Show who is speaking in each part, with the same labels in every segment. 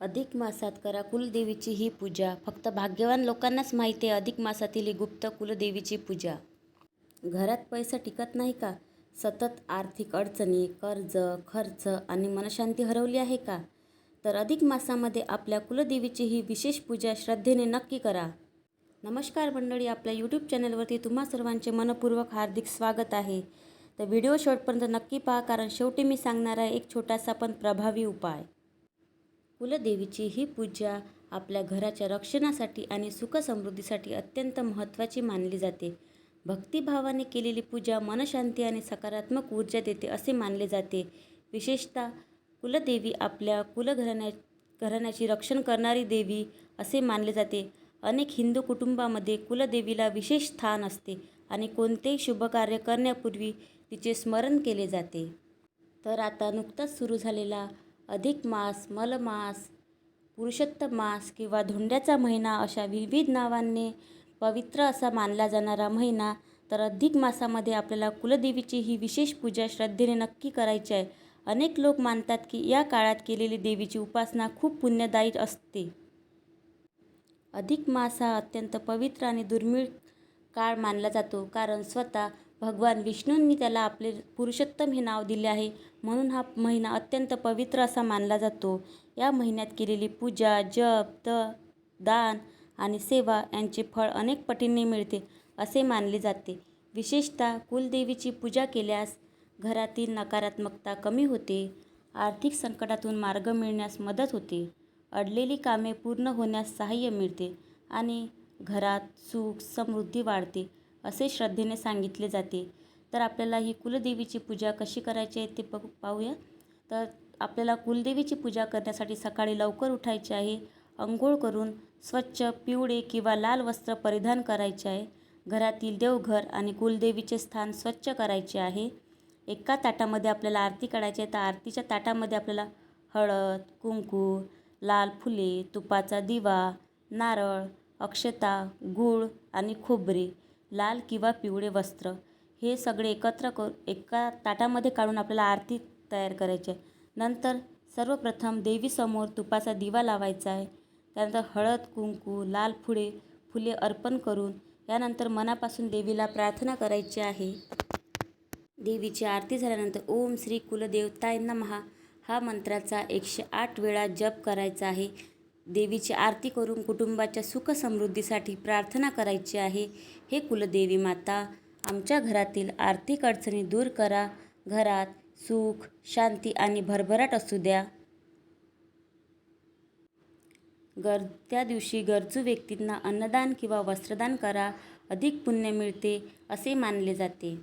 Speaker 1: अधिक मासात करा कुलदेवीची ही पूजा. फक्त भाग्यवान लोकांनाच माहिती आहे अधिक मासातील ही गुप्त कुलदेवीची पूजा. घरात पैसा टिकत नाही का? सतत आर्थिक अडचणी, कर्ज, खर्च आणि मनशांती हरवली आहे का? तर अधिक मासामध्ये आपल्या कुलदेवीची ही विशेष पूजा श्रद्धेने नक्की करा. नमस्कार मंडळी, आपल्या यूट्यूब चॅनलवरती तुम्हा सर्वांचे मनपूर्वक हार्दिक स्वागत आहे. तर व्हिडिओ शेवटपर्यंत नक्की पहा, कारण शेवटी मी सांगणार आहे एक छोटासा पण प्रभावी उपाय. कुलदेवीची ही पूजा आपल्या घराच्या रक्षणासाठी आणि सुखसमृद्धीसाठी अत्यंत महत्त्वाची मानली जाते. भक्तिभावाने केलेली पूजा मनशांती आणि सकारात्मक ऊर्जा देते असे मानले जाते. विशेषतः कुलदेवी आपल्या घराण्याची रक्षण करणारी देवी असे मानले जाते. अनेक हिंदू कुटुंबामध्ये कुलदेवीला विशेष स्थान असते आणि कोणतेही शुभकार्य करण्यापूर्वी तिचे स्मरण केले जाते. तर आता नुकताच सुरू झालेला अधिक मास, मलमास, पुरुषोत्तम मास किंवा धोंड्याचा महिना अशा विविध नावांनी पवित्र असा मानला जाणारा महिना, तर अधिक मासामध्ये आपल्याला कुलदेवीची ही विशेष पूजा श्रद्धेने नक्की करायची आहे. अनेक लोक मानतात की या काळात केलेली देवीची उपासना खूप पुण्यदायी असते. अधिक मास हा अत्यंत पवित्र आणि दुर्मिळ काळ मानला जातो, कारण स्वतः भगवान विष्णूंनी त्याला आपले पुरुषोत्तम हे नाव दिले आहे. म्हणून हा महिना अत्यंत पवित्र असा मानला जातो. या महिन्यात केलेली पूजा, जप, दान आणि सेवा यांचे फळ अनेक पटींनी मिळते असे मानले जाते. विशेषतः कुलदेवीची पूजा केल्यास घरातील नकारात्मकता कमी होते, आर्थिक संकटातून मार्ग मिळण्यास मदत होते, अडलेली कामे पूर्ण होण्यास सहाय्य मिळते आणि घरात सुख समृद्धी वाढते असे श्रद्धेने सांगितले जाते. तर आपल्याला ही कुलदेवीची पूजा कशी करायची आहे ते पाहूया. तर आपल्याला कुलदेवीची पूजा करण्यासाठी सकाळी लवकर उठायचे आहे. अंघोळ करून स्वच्छ पिवळे किंवा लाल वस्त्र परिधान करायचे आहे. घरातील देवघर आणि कुलदेवीचे स्थान स्वच्छ करायचे आहे. एका ताटामध्ये आपल्याला आरती काढायची आहे. तर आरतीच्या ताटामध्ये आपल्याला हळद, कुंकू, लाल फुले, तुपाचा दिवा, नारळ, अक्षता, गूळ आणि खोबरे, लाल किंवा पिवळे वस्त्र हे सगळे एकत्र एका ताटामध्ये काढून आपल्याला आरती तयार करायची आहे. नंतर सर्वप्रथम देवीसमोर तुपाचा दिवा लावायचा आहे. त्यानंतर हळद, कुंकू, लाल फुले अर्पण करून यानंतर मनापासून देवीला प्रार्थना करायची आहे. देवीची आरती झाल्यानंतर ओम श्री कुलदेवताय नमः हा मंत्राचा 108 वेळा जप करायचा आहे. देवीची आरती करून कुटुंबाच्या सुखसमृद्धीसाठी प्रार्थना करायची आहे. हे कुलदेवी माता, आमच्या घरातील आर्थिक अडचणी दूर करा. घरात सुख, शांती आणि भरभराट असू द्या. त्या दिवशी गरजू व्यक्तींना अन्नदान किंवा वस्त्रदान करा. अधिक पुण्य मिळते असे मानले जाते.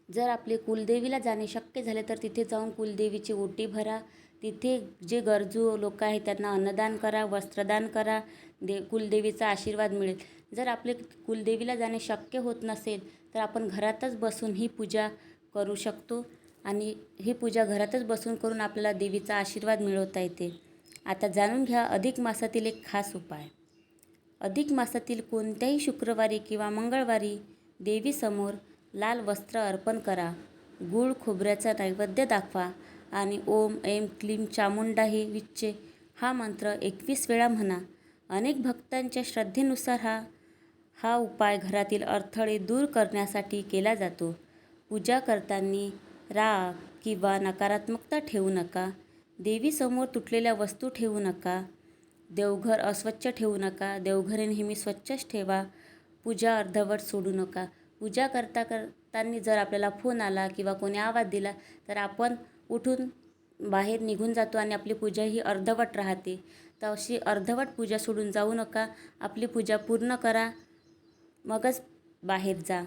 Speaker 1: जर आपले कुलदेवीला जाणे शक्य झाले तर तिथे जाऊन कुलदेवीची ओटी भरा. तिथे जे गरजू लोक आहेत त्यांना अन्नदान करा, वस्त्रदान करा. कुलदेवीचा आशीर्वाद मिळेल. जर आपले कुलदेवीला जाणे शक्य होत नसेल तर आपण घरातच बसून ही पूजा करू शकतो आणि ही पूजा घरातच बसून करून आपल्याला देवीचा आशीर्वाद मिळवता येते. आता जाणून घ्या अधिक मासातील एक खास उपाय. अधिक मासातील कोणत्याही शुक्रवारी किंवा मंगळवारी देवीसमोर लाल वस्त्र अर्पण करा. गूळ खोबऱ्याचा नैवेद्य दाखवा आणि ओम ऐं क्लीं चामुंडाही विच्चे हा मंत्र 21 वेळा म्हणा. अनेक भक्तांच्या श्रद्धेनुसार हा उपाय घरातील अडथळे दूर करण्यासाठी केला जातो. पूजा करताना राग किंवा नकारात्मकता ठेवू नका. देवीसमोर तुटलेल्या वस्तू ठेवू नका. देवघर अस्वच्छ ठेवू नका. देवघर नेहमी स्वच्छच ठेवा. पूजा अर्धवट सोडू नका. पूजा करताना जर आपल्याला फोन आला किंवा कोणी आवाज दिला तर आपण उठून बाहेर निघून जातो आणि आपली पूजा ही अर्धवट राहते. तर अशी अर्धवट पूजा सोडून जाऊ नका. आपली पूजा पूर्ण करा, मगच बाहेर जा.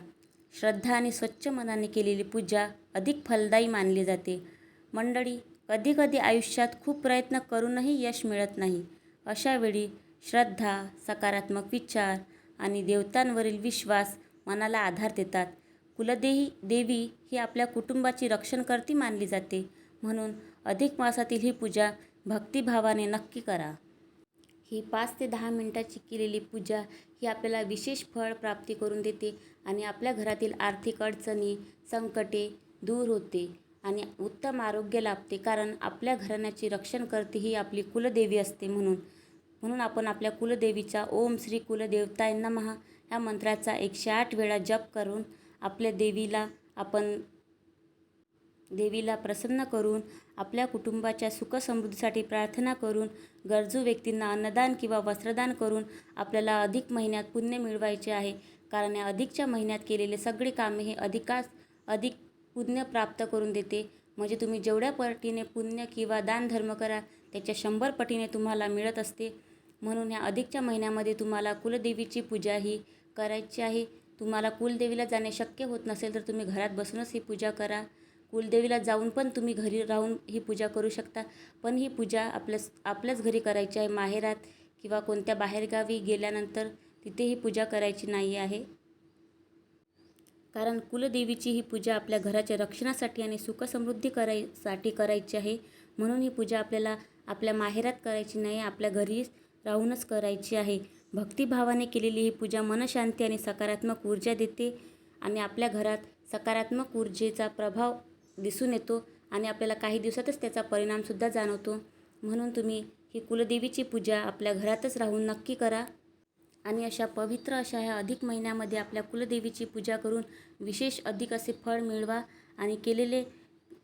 Speaker 1: श्रद्धा आणि स्वच्छ मनाने केलेली पूजा अधिक फलदायी मानली जाते. मंडळी, कधीकधी आयुष्यात खूप प्रयत्न करूनही यश मिळत नाही. अशा वेळी श्रद्धा, सकारात्मक विचार आणि देवतांवरील विश्वास मनाला आधार देतात. कुलदेवी ही आपल्या कुटुंबाची रक्षणकर्ती मानली जाते. म्हणून अधिक मासातील ही पूजा भक्तिभावाने नक्की करा. ही 5 ते 10 मिनिटाची केलेली पूजा ही आपल्याला विशेष फळ प्राप्ती करून देते आणि आपल्या घरातील आर्थिक अडचणी, संकटे दूर होते आणि उत्तम आरोग्य लाभते. कारण आपल्या घराण्याची रक्षण करते ही आपली कुलदेवी असते. म्हणून आपण आपल्या कुलदेवीचा ओम श्री कुलदेवताय नमः ह्या मंत्राचा 108 वेळा जप करून आपल्या देवीला प्रसन्न करून आपल्या कुटुंबाच्या सुखसमृद्धीसाठी प्रार्थना करून गरजू व्यक्तींना अन्नदान किंवा वस्त्रदान करून आपल्याला अधिक महिन्यात पुण्य मिळवायचे आहे. कारण या अधिकच्या महिन्यात केलेले सगळे कामे हे अधिक पुण्य प्राप्त करून देते. म्हणजे तुम्ही जेवढ्या पटीने पुण्य किंवा दान धर्म करा त्याच्या 100 पटीने तुम्हाला मिळत असते. म्हणून ह्या अधिकच्या महिन्यामध्ये तुम्हाला कुलदेवीची पूजा ही करायची आहे. तुम्हाला कुलदेवीला जाणे शक्य होत नसेल तर तुम्ही घरात बसूनच ही पूजा करा. कुलदेवीला जाऊन पण तुम्ही घरी राहून ही पूजा करू शकता. पण ही पूजा आपल्याच घरी करायची आहे. माहेरात किंवा कोणत्या बाहेरगावी गेल्यानंतर तिथे ही पूजा करायची नाही आहे. कारण कुलदेवीची ही पूजा आपल्या घराच्या रक्षणासाठी आणि सुखसमृद्धी करायची आहे. म्हणून ही पूजा आपल्याला आपल्या माहेरात करायची नाही, आपल्या घरी राहूनच करायची आहे. भक्तिभावाने केलेली ही पूजा मनशांती आणि सकारात्मक ऊर्जा देते आणि आपल्या घरात सकारात्मक ऊर्जेचा प्रभाव दिसून येतो आणि आपल्याला काही दिवसातच त्याचा परिणामसुद्धा जाणवतो. म्हणून तुम्ही ही कुलदेवीची पूजा आपल्या घरातच राहून नक्की करा आणि अशा पवित्र अशा ह्या अधिक महिन्यामध्ये आपल्या कुलदेवीची पूजा करून विशेष अधिक असे फळ मिळवा आणि केलेले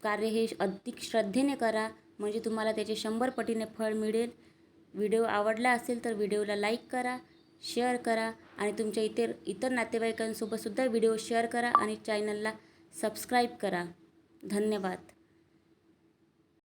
Speaker 1: कार्य हे अधिक श्रद्धेने करा. म्हणजे तुम्हाला त्याचे 100 पटीने फळ मिळेल. व्हिडिओ आवडला असेल तर व्हिडिओला लाईक करा, शेअर करा आणि तुमच्या इतर नातेवाईकांसोबतसुद्धा व्हिडिओ शेअर करा आणि चॅनलला सबस्क्राईब करा. धन्यवाद.